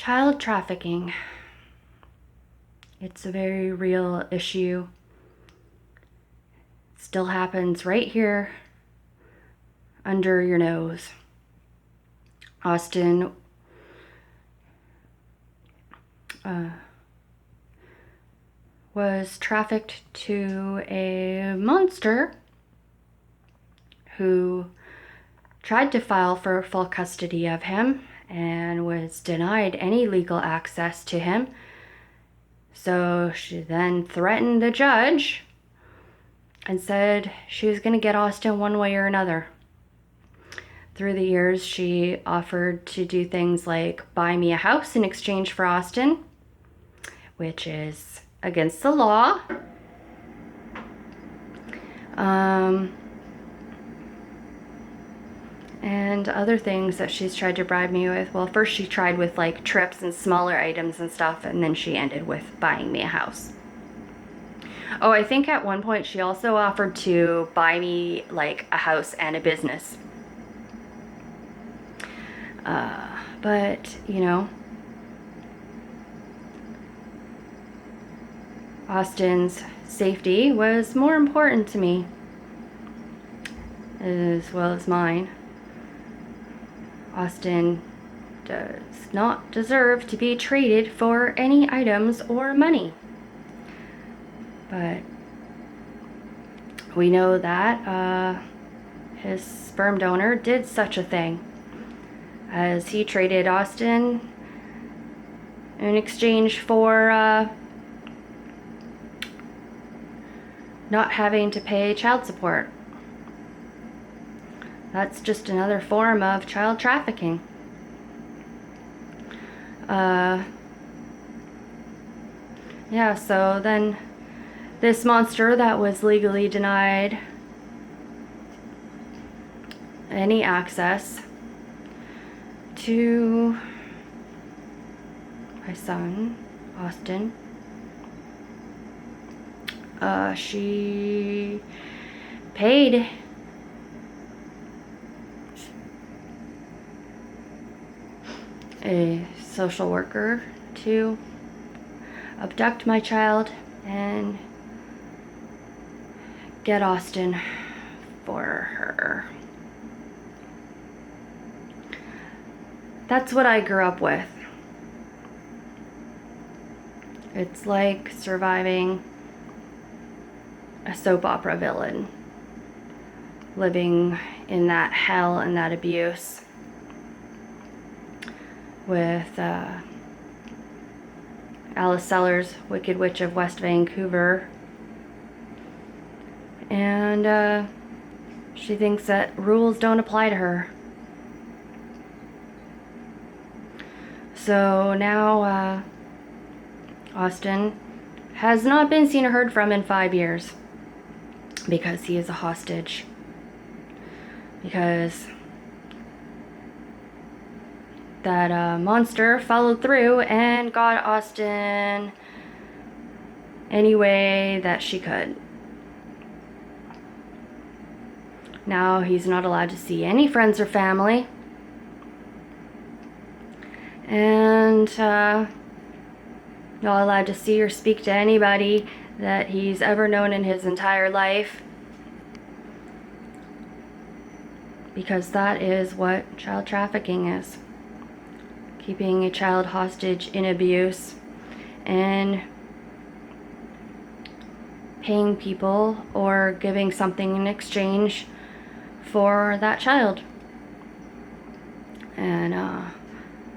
Child trafficking. It's a very real issue. It still happens right here under your nose. Austin was trafficked to a monster who tried to file for full custody of him and was denied any legal access to him. So she then threatened the judge and said she was going to get Austin one way or another. Through the years, she offered to do things like buy me a house in exchange for Austin, which is against the law. And other things that she's tried to bribe me with. Well, first she tried with like trips and smaller items and stuff, and then she ended with buying me a house. Oh, I think at one point she also offered to buy me like a house and a business. But, you know, Austin's safety was more important to me, as well as mine. Austin does not deserve to be traded for any items or money. But we know that his sperm donor did such a thing, as he traded Austin in exchange for not having to pay child support. That's just another form of child trafficking. Yeah, so then this monster that was legally denied any access to my son, Austin, she paid a social worker to abduct my child and get Austin for her. That's what I grew up with. It's like surviving a soap opera villain, living in that hell and that abuse with Alice Sellers, Wicked Witch of West Vancouver. And she thinks that rules don't apply to her. So now Austin has not been seen or heard from in 5 years because he is a hostage. Because that monster followed through and got Austin any way that she could. Now he's not allowed to see any friends or family. And not allowed to see or speak to anybody that he's ever known in his entire life. Because that is what child trafficking is. Keeping a child hostage in abuse and paying people or giving something in exchange for that child. And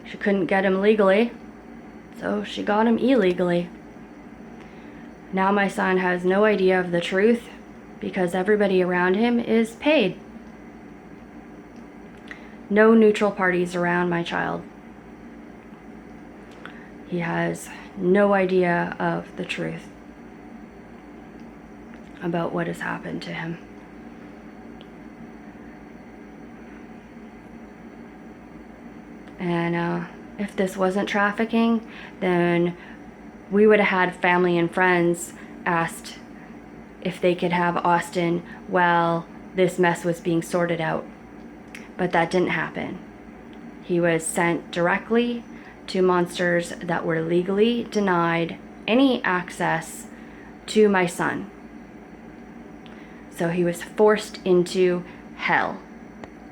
she couldn't get him legally, so she got him illegally. Now my son has no idea of the truth because everybody around him is paid. No neutral parties around my child. He has no idea of the truth about what has happened to him. And if this wasn't trafficking, then we would have had family and friends asked if they could have Austin while this mess was being sorted out. But that didn't happen. He was sent directly to monsters that were legally denied any access to my son. So he was forced into hell.